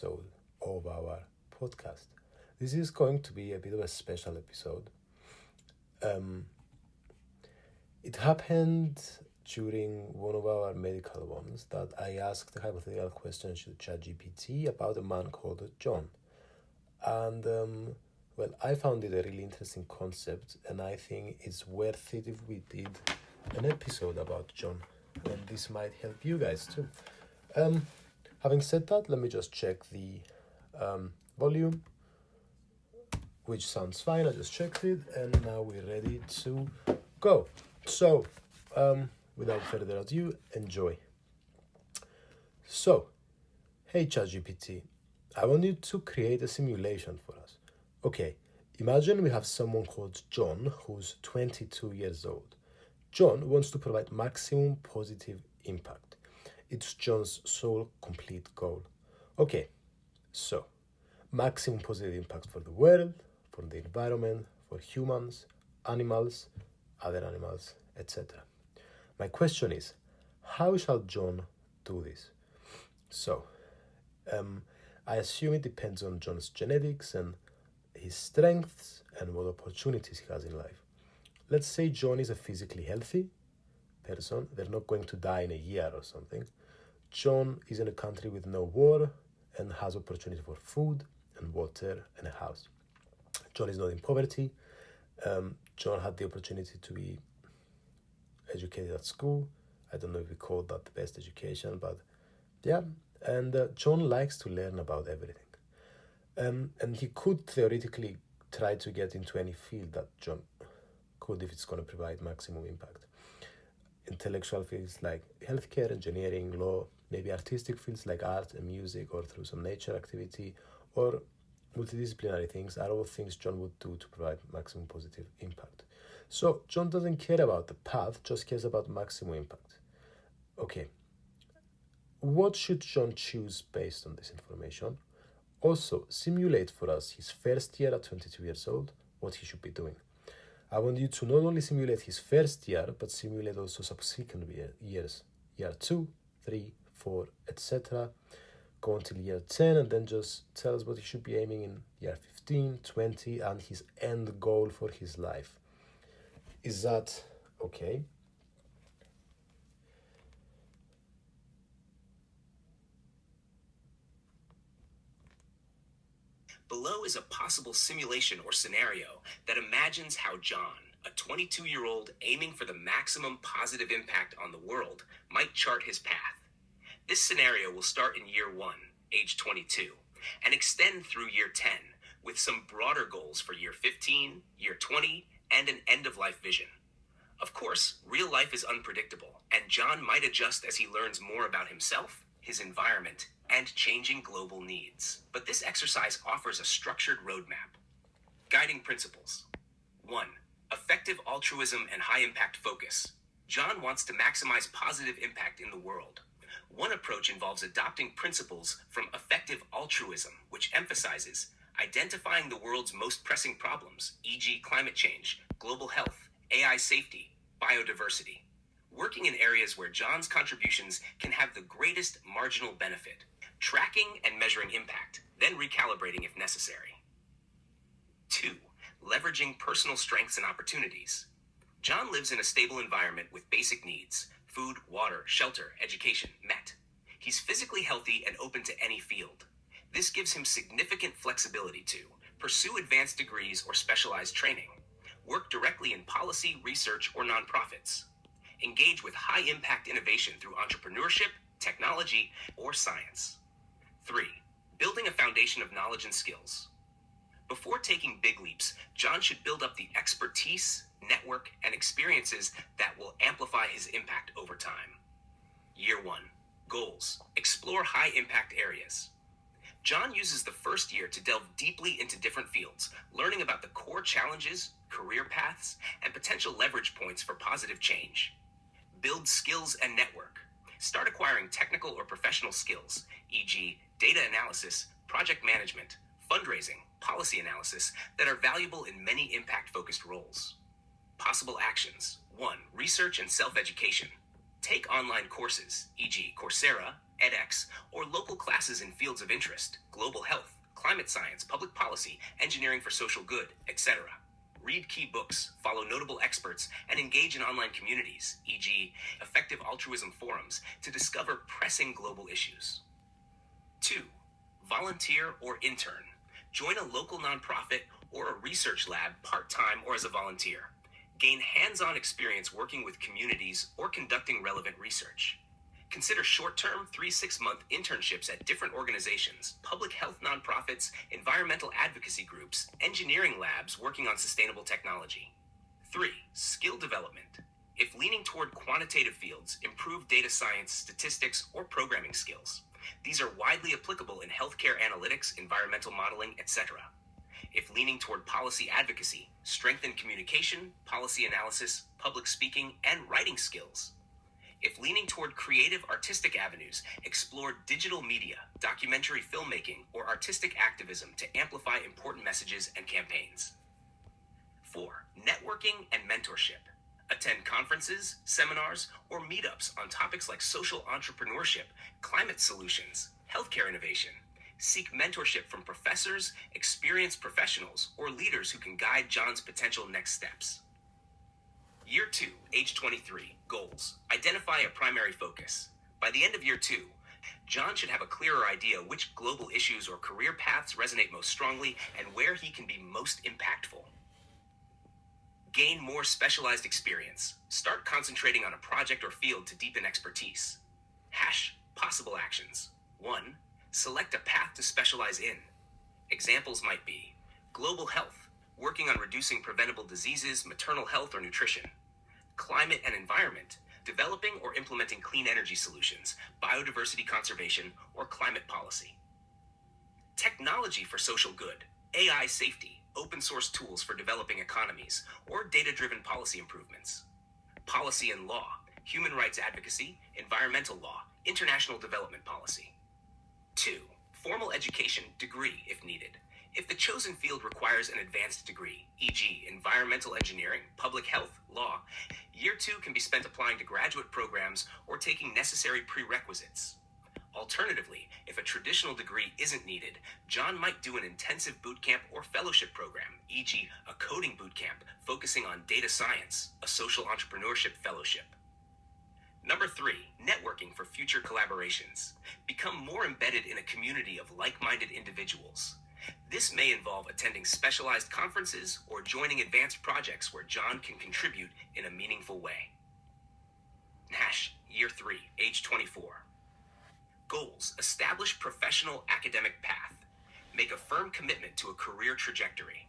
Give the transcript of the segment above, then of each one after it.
episode of our podcast. This is going to be a bit of a special episode. Um, it happened during one of our medical ones that I asked a hypothetical question to ChatGPT about a man called John. And I found it a really interesting concept, and I think it's worth it if we did an episode about John. And this might help you guys too. Um, Having said that, let me just check the volume, which sounds fine. I just checked it, and now we're ready to go. So, without further ado, enjoy. So, hey ChatGPT, I want you to create a simulation for us. Okay, imagine we have someone called John who's 22 years old. John wants to provide maximum positive impact. It's John's sole complete goal. Okay, so maximum positive impact for the world, for the environment, for humans, animals, other animals, etc. My question is, how shall John do this? So, I assume it depends on John's genetics and his strengths and what opportunities he has in life. Let's say John is a physically healthy person. They're not going to die in a year or something. John is in a country with no war and has opportunity for food and water and a house. John is not in poverty. John had the opportunity to be educated at school. I don't know if we call that the best education, but yeah. And John likes to learn about everything. And he could theoretically try to get into any field that John could if it's going to provide maximum impact. Intellectual fields like healthcare, engineering, law, maybe artistic fields like art and music, or through some nature activity, or multidisciplinary things are all things John would do to provide maximum positive impact. So John doesn't care about the path, just cares about maximum impact. Okay, what should John choose based on this information? Also, simulate for us his first year at 22 years old, what he should be doing. I want you to not only simulate his first year, but simulate also subsequent years, year 2, 3, 4, etc. Go until year 10, and then just tell us what he should be aiming in year 15, 20, and his end goal for his life. Is that okay? Below is a possible simulation or scenario that imagines how John, a 22-year-old aiming for the maximum positive impact on the world, might chart his path. This scenario will start in year 1, age 22, and extend through year 10, with some broader goals for year 15, year 20, and an end-of-life vision. Of course, real life is unpredictable, and John might adjust as he learns more about himself, his environment, and changing global needs. But this exercise offers a structured roadmap. Guiding principles. 1. Effective altruism and high-impact focus. John wants to maximize positive impact in the world. One approach involves adopting principles from effective altruism, which emphasizes identifying the world's most pressing problems, e.g. climate change, global health, AI safety, biodiversity. Working in areas where John's contributions can have the greatest marginal benefit. Tracking and measuring impact, then recalibrating if necessary. 2. Leveraging personal strengths and opportunities. John lives in a stable environment with basic needs, food, water, shelter, education, met. He's physically healthy and open to any field. This gives him significant flexibility to pursue advanced degrees or specialized training, work directly in policy, research, or nonprofits, engage with high-impact innovation through entrepreneurship, technology, or science. 3. Building a foundation of knowledge and skills. Before taking big leaps, John should build up the expertise, network, and experiences that will amplify his impact over time. Year 1. Goals. Explore high-impact areas. John uses the first year to delve deeply into different fields, learning about the core challenges, career paths, and potential leverage points for positive change. Build skills and network. Start acquiring technical or professional skills, e.g. data analysis, project management, fundraising, policy analysis, that are valuable in many impact-focused roles. Possible actions. 1. Research and self-education. Take online courses, e.g. Coursera, edX, or local classes in fields of interest, global health, climate science, public policy, engineering for social good, etc. Read key books, follow notable experts, and engage in online communities, e.g., effective altruism forums, to discover pressing global issues. 2. Volunteer or intern. Join a local nonprofit or a research lab part-time or as a volunteer. Gain hands-on experience working with communities or conducting relevant research. Consider short-term 3-6-month internships at different organizations, public health nonprofits, environmental advocacy groups, engineering labs working on sustainable technology. 3. Skill development. If leaning toward quantitative fields, improve data science, statistics, or programming skills. These are widely applicable in healthcare analytics, environmental modeling, etc. If leaning toward policy advocacy, strengthen communication, policy analysis, public speaking, and writing skills. If leaning toward creative artistic avenues, explore digital media, documentary filmmaking, or artistic activism to amplify important messages and campaigns. 4. Networking and mentorship. Attend conferences, seminars, or meetups on topics like social entrepreneurship, climate solutions, healthcare innovation. Seek mentorship from professors, experienced professionals, or leaders who can guide John's potential next steps. Year 2, age 23, goals. Identify a primary focus. By the end of year 2, John should have a clearer idea which global issues or career paths resonate most strongly and where he can be most impactful. Gain more specialized experience. Start concentrating on a project or field to deepen expertise. Possible actions. 1. Select a path to specialize in. Examples might be global health, working on reducing preventable diseases, maternal health, or nutrition. Climate and environment, developing or implementing clean energy solutions, biodiversity conservation, or climate policy. Technology for social good, AI safety, open source tools for developing economies, or data-driven policy improvements. Policy and law, human rights advocacy, environmental law, international development policy. 2. Formal education, degree if needed. If the chosen field requires an advanced degree, e.g., environmental engineering, public health, law, year 2 can be spent applying to graduate programs or taking necessary prerequisites. Alternatively, if a traditional degree isn't needed, John might do an intensive bootcamp or fellowship program, e.g., a coding bootcamp focusing on data science, a social entrepreneurship fellowship. Number 3, networking for future collaborations. Become more embedded in a community of like-minded individuals. This may involve attending specialized conferences or joining advanced projects where John can contribute in a meaningful way. Year 3, age 24. Goals. Establish professional academic path. Make a firm commitment to a career trajectory.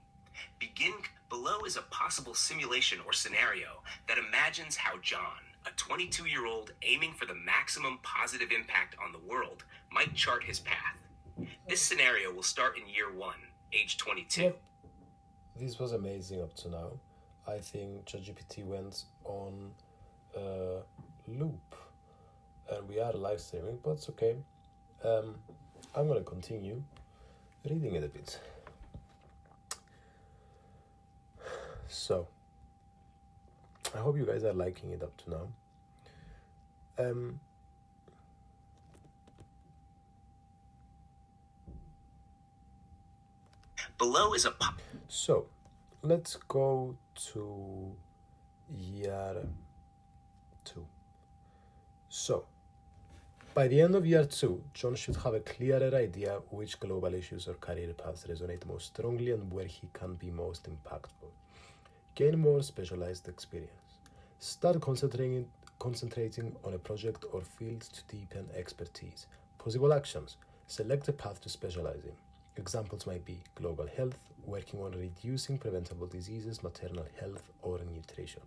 Below is a possible simulation or scenario that imagines how John, a 22-year-old aiming for the maximum positive impact on the world, might chart his path. This scenario will start in year 1, age 22. Yep. This was amazing up to now. I think ChatGPT went on a loop, and we are live streaming, but it's okay. I'm gonna continue reading it a bit. So, I hope you guys are liking it up to now. Below is a So, let's go to year 2. So, by the end of year 2, John should have a clearer idea which global issues or career paths resonate most strongly and where he can be most impactful. Gain more specialized experience. Start concentrating on a project or field to deepen expertise. Possible actions. Select a path to specialize in. Examples might be global health, working on reducing preventable diseases, maternal health, or nutrition.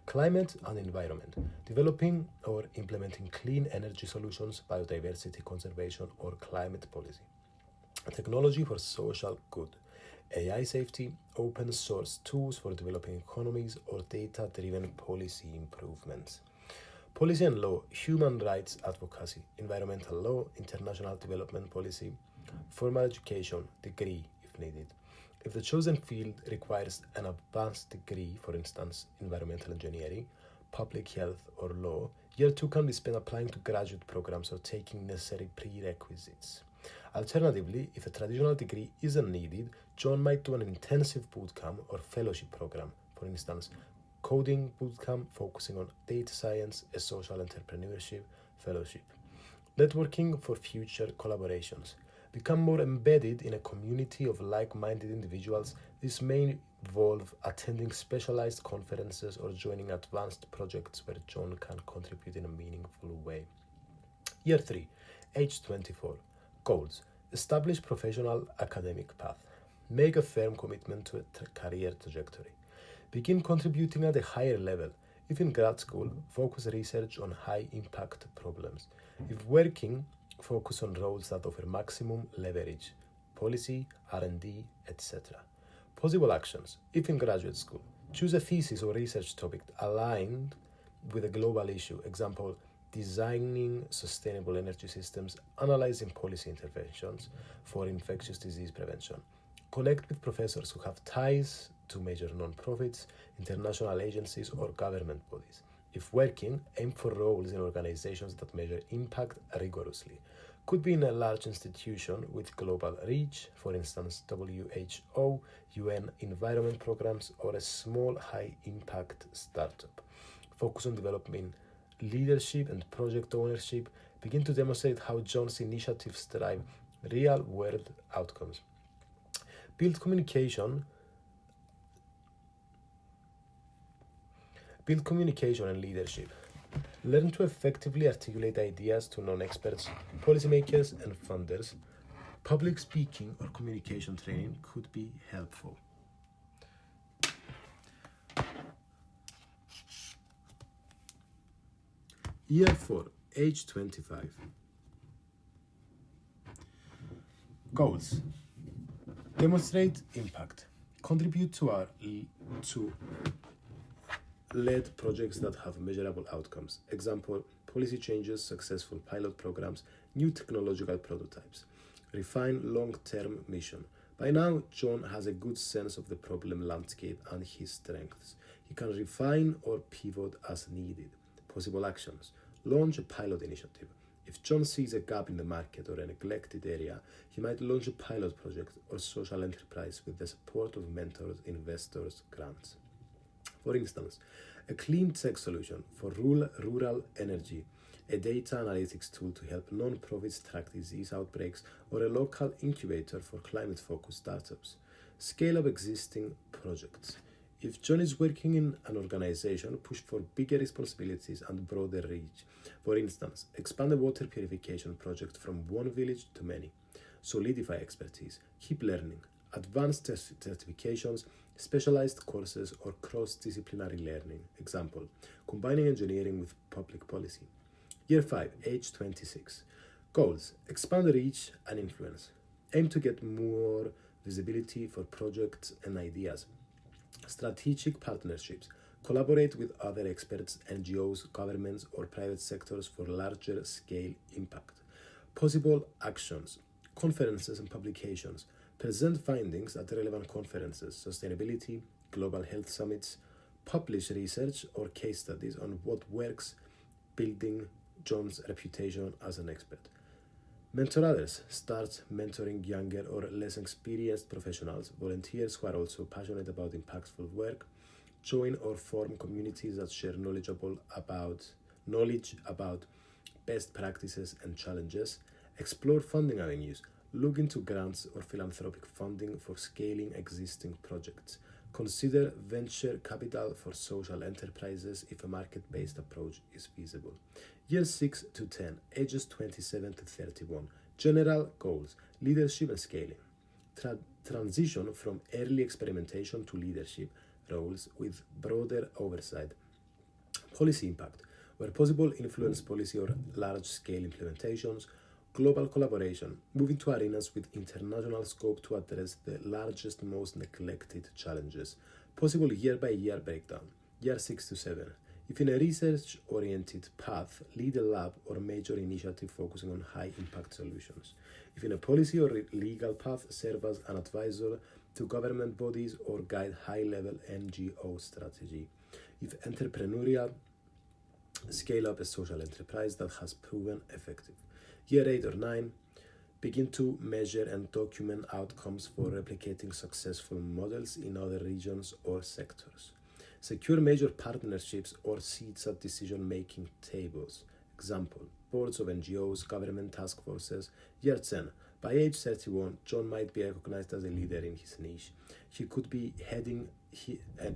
Climate and environment, developing or implementing clean energy solutions, biodiversity conservation, or climate policy. Technology for social good, AI safety, open source tools for developing economies, or data-driven policy improvements. Policy and law, human rights advocacy, environmental law, international development policy, formal education, degree if needed. If the chosen field requires an advanced degree, for instance, environmental engineering, public health, or law, Year 2 can be spent applying to graduate programs or taking necessary prerequisites. Alternatively, if a traditional degree isn't needed, John might do an intensive bootcamp or fellowship program, for instance, coding bootcamp focusing on data science, a social entrepreneurship fellowship. Networking for future collaborations. Become more embedded in a community of like-minded individuals. This may involve attending specialized conferences or joining advanced projects where John can contribute in a meaningful way. Year 3, age 24. Goals. Establish professional academic path. Make a firm commitment to a career trajectory. Begin contributing at a higher level. If in grad school, focus research on high-impact problems. If working, focus on roles that offer maximum leverage, policy, R&D, etc. Possible actions. If in graduate school, choose a thesis or research topic aligned with a global issue. Example, designing sustainable energy systems, analyzing policy interventions for infectious disease prevention. Connect with professors who have ties to major non-profits, international agencies, or government bodies. If working, aim for roles in organizations that measure impact rigorously. Could be in a large institution with global reach, for instance, WHO, UN environment programs, or a small high-impact startup. Focus on developing leadership and project ownership. Begin to demonstrate how John's initiatives drive real-world outcomes. Build communication and leadership. Learn to effectively articulate ideas to non-experts, policymakers, and funders. Public speaking or communication training could be helpful. Year 4, age 25. Goals. Demonstrate impact. Contribute to led projects that have measurable outcomes. Example, policy changes, successful pilot programs, new technological prototypes. Refine long-term mission. By now, John has a good sense of the problem landscape and his strengths. He can refine or pivot as needed. Possible actions. Launch a pilot initiative. If John sees a gap in the market or a neglected area, he might launch a pilot project or social enterprise with the support of mentors, investors, grants. For instance, a clean tech solution for rural energy, a data analytics tool to help non-profits track disease outbreaks, or a local incubator for climate-focused startups. Scale up existing projects. If John is working in an organization, push for bigger responsibilities and broader reach. For instance, expand a water purification project from one village to many. Solidify expertise. Keep learning. Advanced certifications, specialized courses, or cross-disciplinary learning. Example, combining engineering with public policy. Year 5, age 26. Goals. Expand reach and influence. Aim to get more visibility for projects and ideas. Strategic partnerships. Collaborate with other experts, NGOs, governments, or private sectors for larger scale impact. Possible actions. Conferences and publications. Present findings at relevant conferences, sustainability, global health summits. Publish research or case studies on what works, building John's reputation as an expert. Mentor others. Start mentoring younger or less experienced professionals, volunteers who are also passionate about impactful work. Join or form communities that share knowledge about best practices and challenges. Explore funding avenues. Look into grants or philanthropic funding for scaling existing projects. Consider venture capital for social enterprises if a market-based approach is feasible. Year 6 to 10, ages 27 to 31. General goals, leadership and scaling. Transition from early experimentation to leadership roles with broader oversight. Policy impact, where possible, influence policy or large-scale implementations. Global collaboration, moving to arenas with international scope to address the largest, most neglected challenges. Possible year-by-year breakdown. Year 6 to 7. If in a research-oriented path, lead a lab or major initiative focusing on high-impact solutions. If in a policy or legal path, serve as an advisor to government bodies or guide high-level NGO strategy. If entrepreneurial, Scale up a social enterprise that has proven effective. Year 8 or 9, begin to measure and document outcomes for replicating successful models in other regions or sectors. Secure major partnerships or seats at decision-making tables. Example, boards of NGOs, government task forces. Year 10. By age 31, John might be recognized as a leader in his niche. He could be heading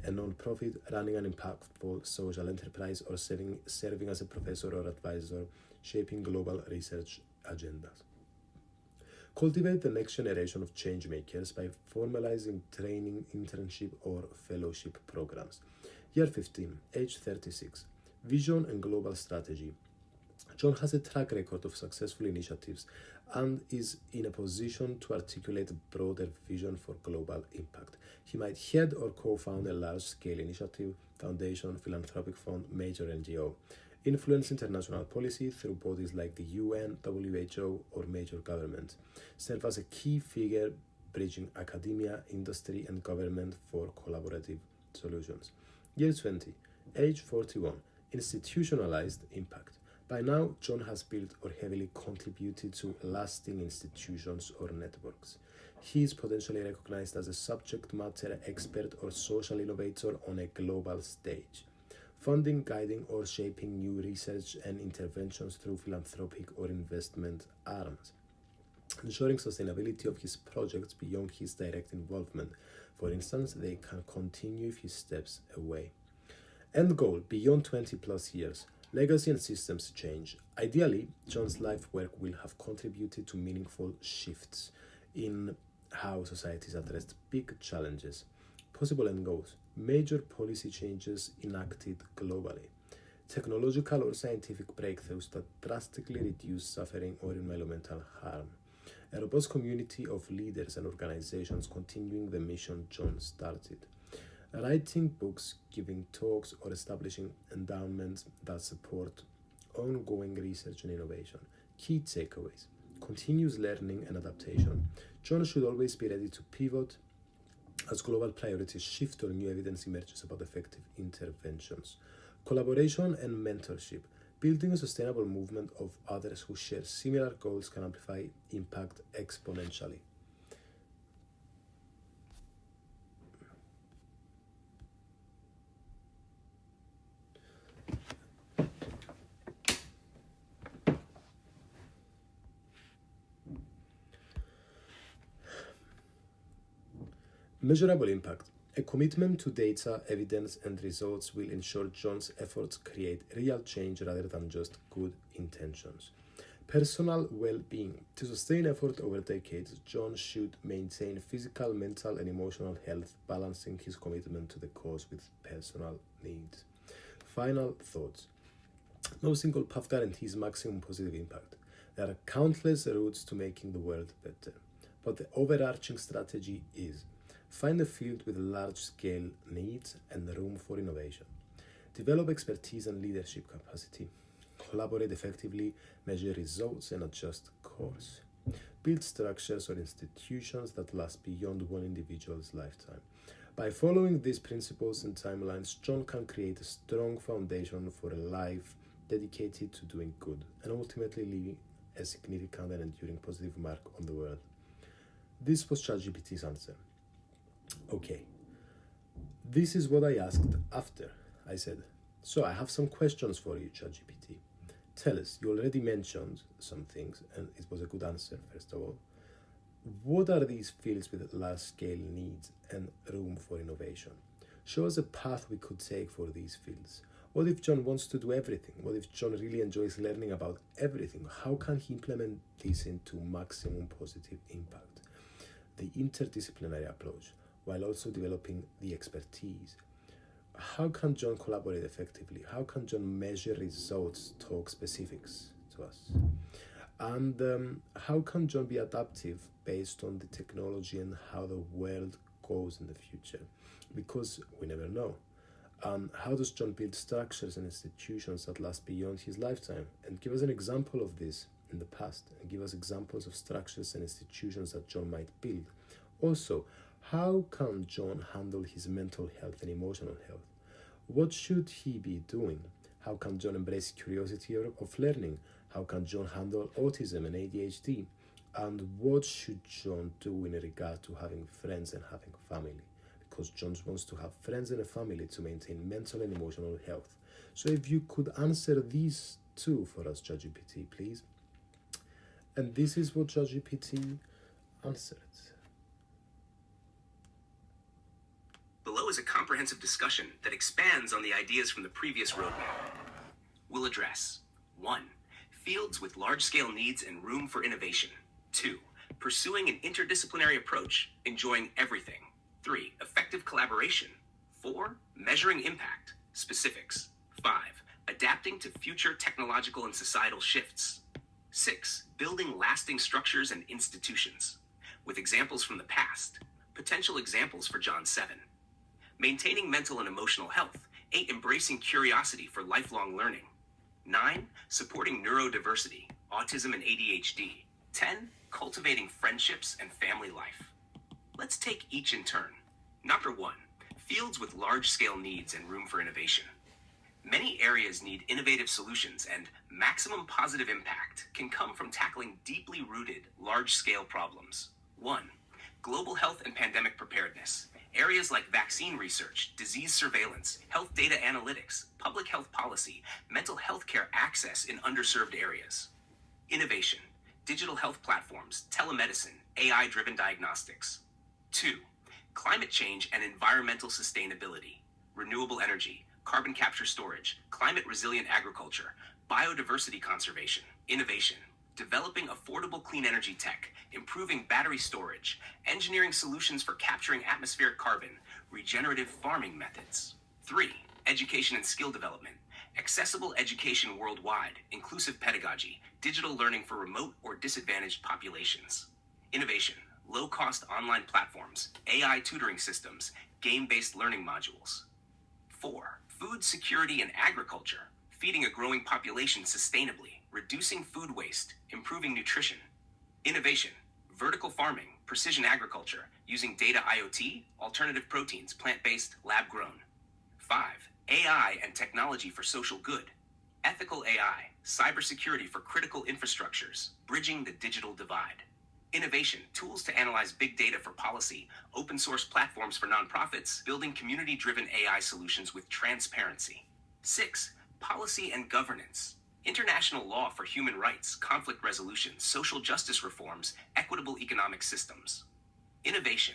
a non-profit, running an impactful social enterprise, or serving as a professor or advisor, shaping global research agendas. Cultivate the next generation of change makers by formalizing training, internship, or fellowship programs. Year 15, age 36. Vision and global strategy. John has a track record of successful initiatives and is in a position to articulate a broader vision for global impact. He might head or co-found a large-scale initiative, foundation, philanthropic fund, major NGO. Influence international policy through bodies like the UN, WHO, or major governments. Serve as a key figure bridging academia, industry, and government for collaborative solutions. Year 20, age 41, institutionalized impact. By now, John has built or heavily contributed to lasting institutions or networks. He is potentially recognized as a subject matter expert or social innovator on a global stage, funding, guiding, or shaping new research and interventions through philanthropic or investment arms, ensuring sustainability of his projects beyond his direct involvement. For instance, they can continue if he steps away. End goal, beyond 20 plus years. Legacy and systems change. Ideally, John's life work will have contributed to meaningful shifts in how societies addressed big challenges. Possible end goals. Major policy changes enacted globally. Technological or scientific breakthroughs that drastically reduce suffering or environmental harm. A robust community of leaders and organizations continuing the mission John started. Writing books, giving talks, or establishing endowments that support ongoing research and innovation. Key takeaways. Continuous learning and adaptation. John should always be ready to pivot as global priorities shift or new evidence emerges about effective interventions. Collaboration and mentorship. Building a sustainable movement of others who share similar goals can amplify impact exponentially. Measurable impact. A commitment to data, evidence, and results will ensure John's efforts create real change rather than just good intentions. Personal well-being. To sustain effort over decades, John should maintain physical, mental, and emotional health, balancing his commitment to the cause with personal needs. Final thoughts. No single path guarantees maximum positive impact. There are countless routes to making the world better, but the overarching strategy is: find a field with large-scale needs and room for innovation. Develop expertise and leadership capacity. Collaborate effectively, measure results, and adjust course. Build structures or institutions that last beyond one individual's lifetime. By following these principles and timelines, John can create a strong foundation for a life dedicated to doing good and ultimately leaving a significant and enduring positive mark on the world. This was ChatGPT's answer. Okay, this is what I asked after. I said, so I have some questions for you, ChatGPT. Tell us, you already mentioned some things, and it was a good answer, first of all. What are these fields with large-scale needs and room for innovation? Show us a path we could take for these fields. What if John wants to do everything? What if John really enjoys learning about everything? How can he implement this into maximum positive impact? The interdisciplinary approach, while also developing the expertise. How can John collaborate effectively? How can John measure results, talk specifics to us? And how can John be adaptive based on the technology and how the world goes in the future? Because we never know. How does John build structures and institutions that last beyond his lifetime? And give us an example of this in the past, and give us examples of structures and institutions that John might build. Also, how can John handle his mental health and emotional health? What should he be doing? How can John embrace curiosity of learning? How can John handle autism and ADHD? And what should John do in regard to having friends and having family? Because John wants to have friends and a family to maintain mental and emotional health. So if you could answer these two for us, ChatGPT, please. And this is what ChatGPT answered. Below is a comprehensive discussion that expands on the ideas from the previous roadmap. We'll address 1. Fields with large-scale needs and room for innovation. 2. Pursuing an interdisciplinary approach, enjoying everything. 3. Effective collaboration. 4. Measuring impact, specifics. 5. Adapting to future technological and societal shifts. 6. Building lasting structures and institutions. With examples from the past, potential examples for John 7. Maintaining mental and emotional health. 8. Embracing curiosity for lifelong learning. 9. Supporting neurodiversity, autism and ADHD. 10. Cultivating friendships and family life. Let's take each in turn. Number 1. Fields with large-scale needs and room for innovation. Many areas need innovative solutions, and maximum positive impact can come from tackling deeply rooted, large-scale problems. 1. Global health and pandemic preparedness. Areas like vaccine research, disease surveillance, health data analytics, public health policy, mental health care access in underserved areas. Innovation. Digital health platforms, telemedicine, AI-driven diagnostics. 2. Climate change and environmental sustainability. Renewable energy, carbon capture storage, climate-resilient agriculture, biodiversity conservation. Innovation. Developing affordable clean energy tech, improving battery storage, engineering solutions for capturing atmospheric carbon, regenerative farming methods. 3. Education and skill development. Accessible education worldwide, inclusive pedagogy, digital learning for remote or disadvantaged populations. Innovation. Low-cost online platforms, AI tutoring systems, game-based learning modules. 4. Food security and agriculture. Feeding a growing population sustainably, reducing food waste, improving nutrition. Innovation. Vertical farming, precision agriculture, using data IoT, alternative proteins, plant-based, lab-grown. 5. AI and technology for social good. Ethical AI, cybersecurity for critical infrastructures, bridging the digital divide. Innovation, tools to analyze big data for policy, open source platforms for nonprofits, building community-driven AI solutions with transparency. 6. Policy and governance. International law for human rights, conflict resolution, social justice reforms, equitable economic systems. Innovation,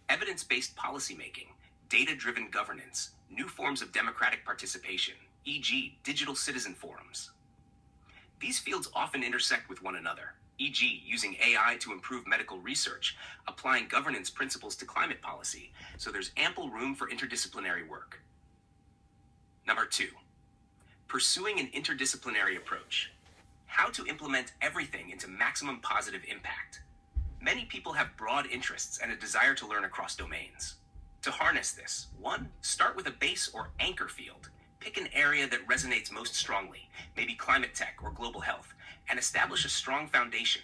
evidence-based policymaking, data-driven governance, new forms of democratic participation, e.g., digital citizen forums. These fields often intersect with one another, e.g., using AI to improve medical research, applying governance principles to climate policy, so there's ample room for interdisciplinary work. Number 2. Pursuing an interdisciplinary approach. How to implement everything into maximum positive impact. Many people have broad interests and a desire to learn across domains. To harness this, 1. Start with a base or anchor field. Pick an area that resonates most strongly, maybe climate tech or global health, and establish a strong foundation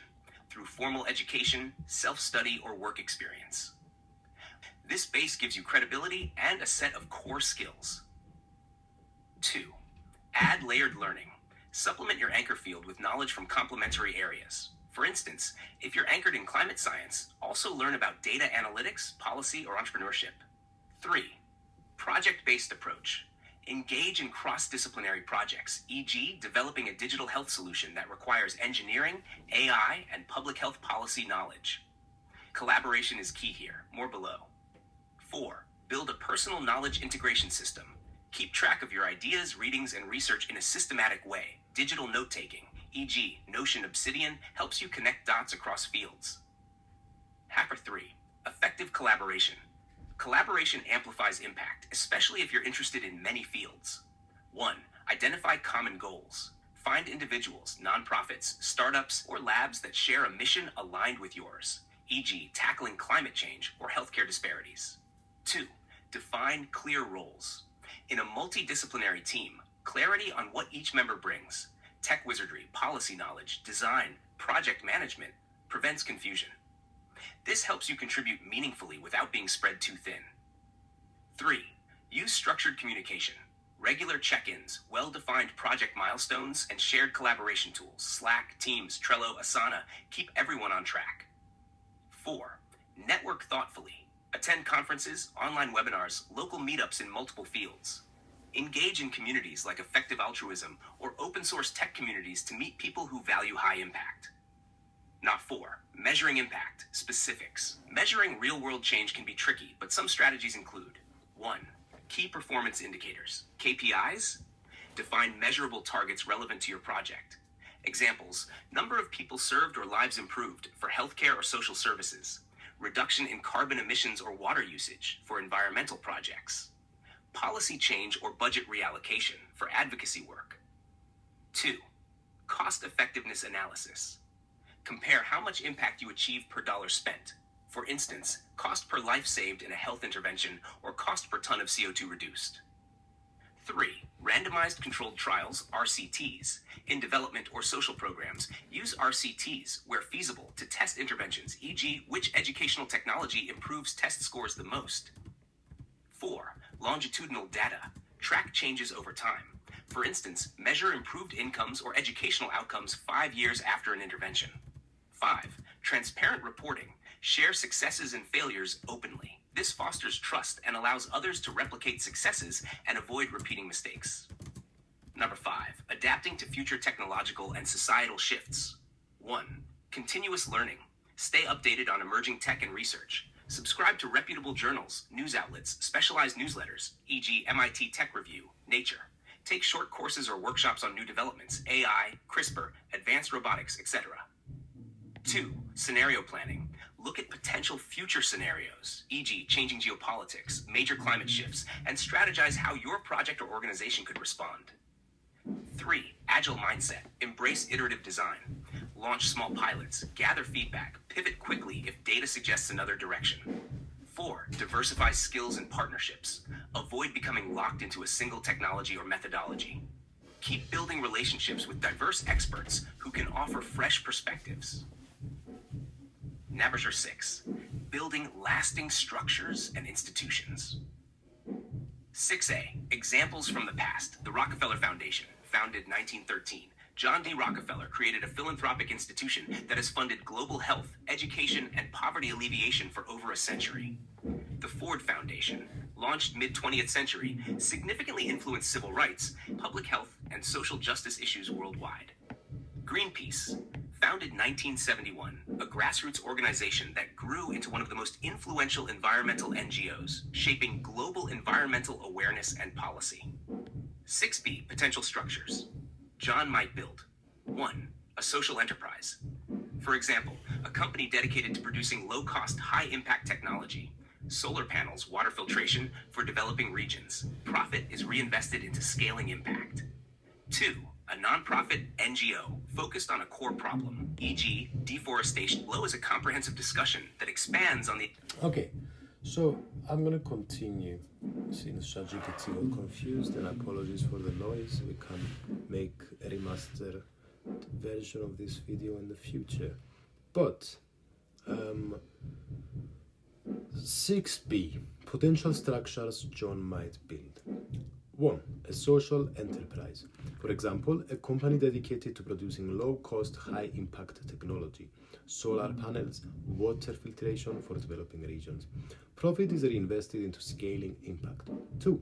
through formal education, self-study, or work experience. This base gives you credibility and a set of core skills. 2. Add layered learning. Supplement your anchor field with knowledge from complementary areas. For instance, if you're anchored in climate science, also learn about data analytics, policy, or entrepreneurship. 3. Project-based approach. Engage in cross-disciplinary projects, e.g., developing a digital health solution that requires engineering, AI, and public health policy knowledge. Collaboration is key here, more below. 4. Build a personal knowledge integration system. Keep track of your ideas, readings, and research in a systematic way. Digital note-taking, e.g., Notion Obsidian, helps you connect dots across fields. Hacker 3. Effective collaboration. Collaboration amplifies impact, especially if you're interested in many fields. 1. Identify common goals. Find individuals, nonprofits, startups, or labs that share a mission aligned with yours, e.g., tackling climate change or healthcare disparities. 2. Define clear roles. In a multidisciplinary team, clarity on what each member brings, tech wizardry, policy knowledge, design, project management, prevents confusion. This helps you contribute meaningfully without being spread too thin. 3. Use structured communication. Regular check-ins, well-defined project milestones, and shared collaboration tools, Slack, Teams, Trello, Asana, keep everyone on track. 4. Network thoughtfully. Attend conferences, online webinars, local meetups in multiple fields. Engage in communities like effective altruism or open source tech communities to meet people who value high impact. Not 4. Measuring impact. Specifics. Measuring real-world change can be tricky, but some strategies include 1. Key performance indicators. KPIs? Define measurable targets relevant to your project. Examples: number of people served or lives improved for healthcare or social services. Reduction in carbon emissions or water usage for environmental projects. Policy change or budget reallocation for advocacy work. 2. Cost effectiveness analysis. Compare how much impact you achieve per dollar spent. For instance, cost per life saved in a health intervention or cost per ton of CO2 reduced. 3. Randomized controlled trials, RCTs. In development or social programs, use RCTs where feasible to test interventions, e.g., which educational technology improves test scores the most. 4. Longitudinal data. Track changes over time. For instance, measure improved incomes or educational outcomes 5 years after an intervention. 5. Transparent reporting. Share successes and failures openly. This fosters trust and allows others to replicate successes and avoid repeating mistakes. Number 5. Adapting to future technological and societal shifts. 1. Continuous learning. Stay updated on emerging tech and research. Subscribe to reputable journals, news outlets, specialized newsletters, e.g. MIT Tech Review, Nature. Take short courses or workshops on new developments, AI, CRISPR, advanced robotics, etc. 2. Scenario planning. Look at potential future scenarios, e.g. changing geopolitics, major climate shifts, and strategize how your project or organization could respond. 3. Agile mindset. Embrace iterative design. Launch small pilots, gather feedback, pivot quickly if data suggests another direction. 4. Diversify skills and partnerships. Avoid becoming locked into a single technology or methodology. Keep building relationships with diverse experts who can offer fresh perspectives. Navigator 6. Building lasting structures and institutions. 6A. Examples from the past. The Rockefeller Foundation, founded 1913. John D. Rockefeller created a philanthropic institution that has funded global health, education, and poverty alleviation for over a century. The Ford Foundation, launched mid-20th century, significantly influenced civil rights, public health, and social justice issues worldwide. Greenpeace, founded 1971, a grassroots organization that grew into one of the most influential environmental NGOs, shaping global environmental awareness and policy. 6B. Potential structures. John might build. 1. A social enterprise. For example, a company dedicated to producing low-cost, high-impact technology. Solar panels, water filtration for developing regions. Profit is reinvested into scaling impact. 2. A nonprofit NGO focused on a core problem, e.g., deforestation. Below is a comprehensive discussion that expands on the... Okay, so I'm going to continue. Since ChatGPT got confused, and apologies for the noise, we can make a remastered version of this video in the future. But 6B, potential structures John might build. 1. A social enterprise. For example, a company dedicated to producing low-cost, high-impact technology, solar panels, water filtration for developing regions. Profit is reinvested into scaling impact. 2.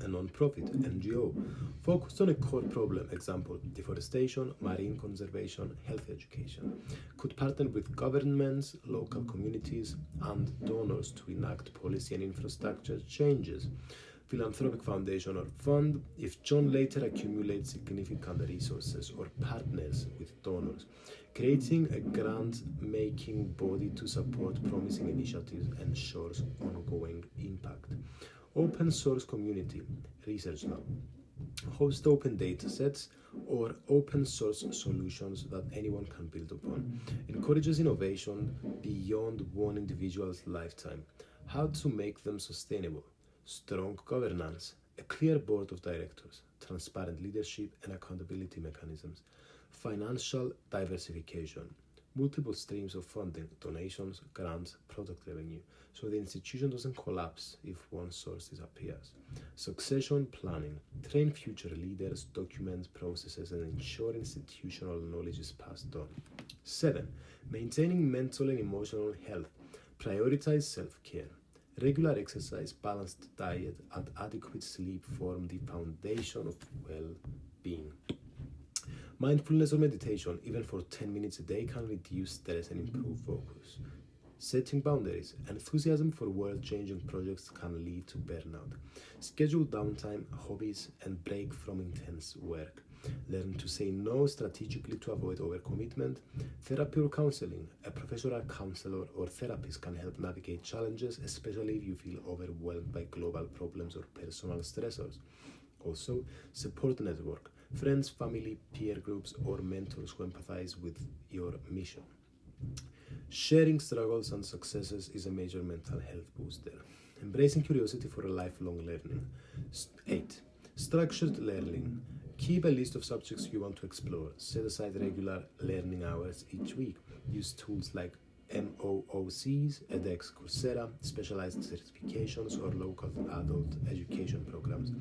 A non-profit NGO focused on a core problem, example, deforestation, marine conservation, health education. Could partner with governments, local communities, and donors to enact policy and infrastructure changes. Philanthropic foundation or fund if John later accumulates significant resources or partners with donors, creating a grant-making body to support promising initiatives ensures ongoing impact. Open source community, research lab, host open datasets or open source solutions that anyone can build upon, encourages innovation beyond one individual's lifetime. How to make them sustainable. Strong governance, a clear board of directors, transparent leadership and accountability mechanisms, financial diversification, multiple streams of funding, donations, grants, product revenue, so the institution doesn't collapse if one source disappears. Succession planning, train future leaders, document processes, and ensure institutional knowledge is passed on. 7. Maintaining mental and emotional health, prioritize self-care. Regular exercise, balanced diet, and adequate sleep form the foundation of well-being. Mindfulness or meditation, even for 10 minutes a day, can reduce stress and improve focus. Setting boundaries, enthusiasm for world-changing projects can lead to burnout. Schedule downtime, hobbies, and break from intense work. Learn to say no strategically to avoid overcommitment. Therapy or counseling. A professional counselor or therapist can help navigate challenges, especially if you feel overwhelmed by global problems or personal stressors. Also, support network. Friends, family, peer groups, or mentors who empathize with your mission. Sharing struggles and successes is a major mental health booster. Embracing curiosity for a lifelong learning. 8. Structured learning. Keep a list of subjects you want to explore. Set aside regular learning hours each week. Use tools like MOOCs, edX, Coursera, specialized certifications, or local adult education programs.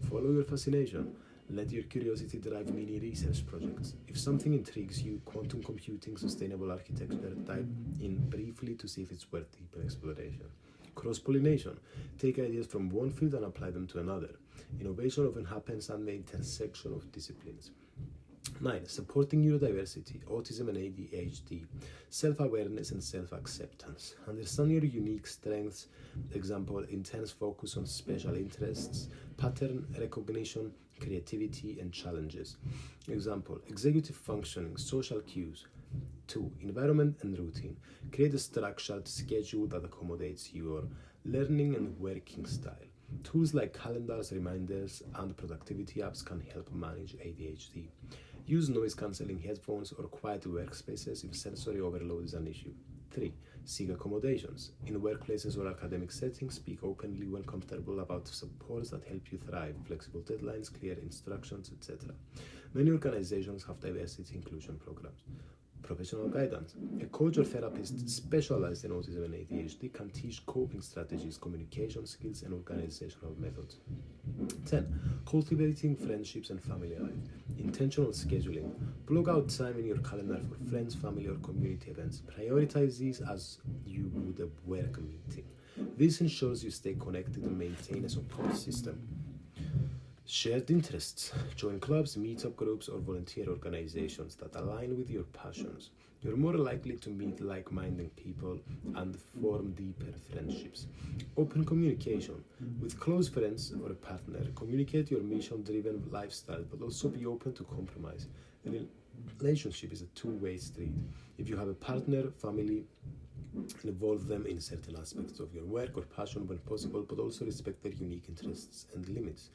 Follow your fascination. Let your curiosity drive mini research projects. If something intrigues you, quantum computing, sustainable architecture, dive in briefly to see if it's worth deeper exploration. Cross-pollination. Take ideas from one field and apply them to another. Innovation often happens at the intersection of disciplines. 9. Supporting neurodiversity, autism and ADHD, self-awareness and self-acceptance. Understand your unique strengths, example, intense focus on special interests, pattern recognition, creativity, and challenges. Example, executive functioning, social cues. 2. Environment and routine. Create a structured schedule that accommodates your learning and working style. Tools like calendars, reminders, and productivity apps can help manage ADHD. Use noise-cancelling headphones or quiet workspaces if sensory overload is an issue. 3. Seek accommodations. In workplaces or academic settings, speak openly when comfortable about supports that help you thrive, flexible deadlines, clear instructions, etc. Many organizations have diversity inclusion programs. Professional guidance. A coach or therapist specialized in autism and ADHD can teach coping strategies, communication skills, and organizational methods. 10. Cultivating friendships and family life. Intentional scheduling. Block out time in your calendar for friends, family, or community events. Prioritize these as you would a work meeting. This ensures you stay connected and maintain a support system. Shared interests. Join clubs, meetup groups, or volunteer organizations that align with your passions. You're more likely to meet like-minded people and form deeper friendships. Open communication. With close friends or a partner, communicate your mission-driven lifestyle, but also be open to compromise. A relationship is a two-way street. If you have a partner, family, involve them in certain aspects of your work or passion when possible, but also respect their unique interests and limits.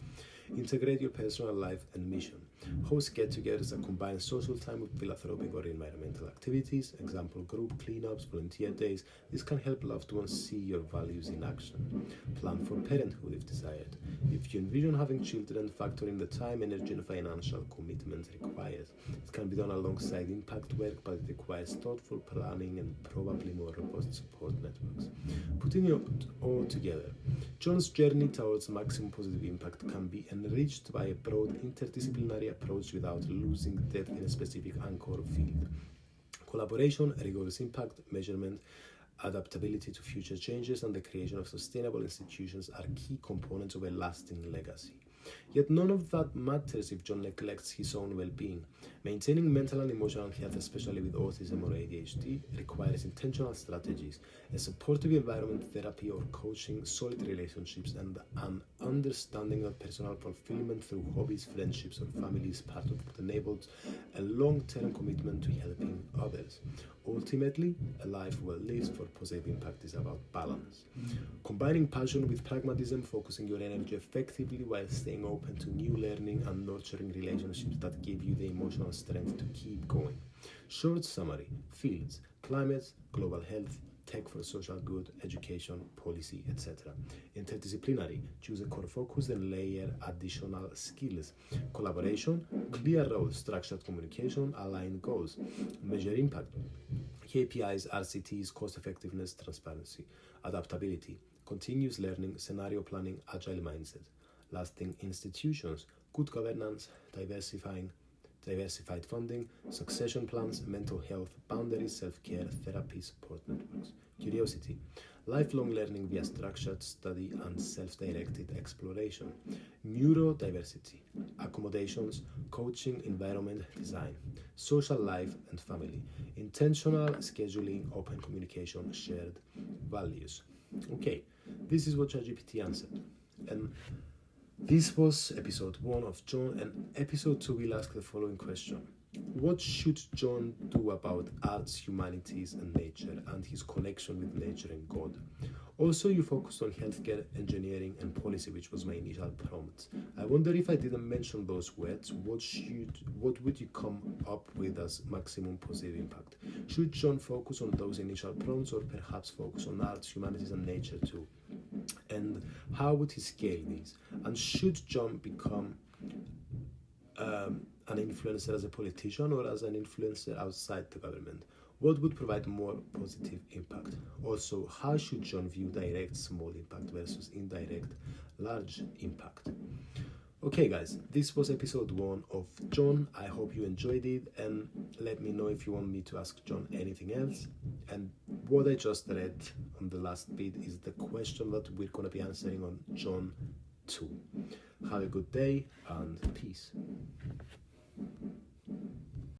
Integrate your personal life and mission. Host get-togethers that combine social time with philanthropic or environmental activities, example group cleanups, volunteer days. This can help loved ones see your values in action. Plan for parenthood if desired. If you envision having children, factor in the time, energy, and financial commitment required. It can be done alongside impact work, but it requires thoughtful planning and probably more robust support networks. Putting it all together, John's journey towards maximum positive impact can be enriched by a broad interdisciplinary approach without losing depth in a specific anchor field. Collaboration, rigorous impact measurement, adaptability to future changes, and the creation of sustainable institutions are key components of a lasting legacy. Yet none of that matters if John neglects his own well-being. Maintaining mental and emotional health, especially with autism or ADHD, requires intentional strategies, a supportive environment, therapy or coaching, solid relationships, and an understanding that personal fulfillment through hobbies, friendships, or family is part of what enables a long-term commitment to helping others. Ultimately, a life well lived for positive impact is about balance. Combining passion with pragmatism, focusing your energy effectively while staying open to new learning and nurturing relationships that give you the emotional strength to keep going. Short summary: fields, climate, global health, tech for social good, education, policy, etc. Interdisciplinary, choose a core focus and layer additional skills. Collaboration, clear roles, structured communication, aligned goals. Measure impact, KPIs, RCTs, cost effectiveness, transparency, adaptability, continuous learning, scenario planning, agile mindset. Lasting institutions, good governance, diversified funding, succession plans, mental health, boundaries, self-care, therapy, support networks. Curiosity, lifelong learning via structured study and self-directed exploration. Neurodiversity, accommodations, coaching, environment, design. Social life and family, intentional scheduling, open communication, shared values. Okay, this is what ChatGPT answered. And this was episode 1 of John, and episode 2 will ask the following question. What should John do about arts, humanities, and nature, and his connection with nature and God? Also, you focused on healthcare, engineering, and policy, which was my initial prompt. I wonder if I didn't mention those words, what would you come up with as maximum positive impact? Should John focus on those initial prompts, or perhaps focus on arts, humanities, and nature too? And how would he scale these? And should John become an influencer as a politician or as an influencer outside the government? What would provide more positive impact? Also, how should John view direct small impact versus indirect large impact? Okay guys, this was episode 1 of John. I hope you enjoyed it, and let me know if you want me to ask John anything else. And what I just read on the last bit is the question that we're going to be answering on John 2. Have a good day and peace.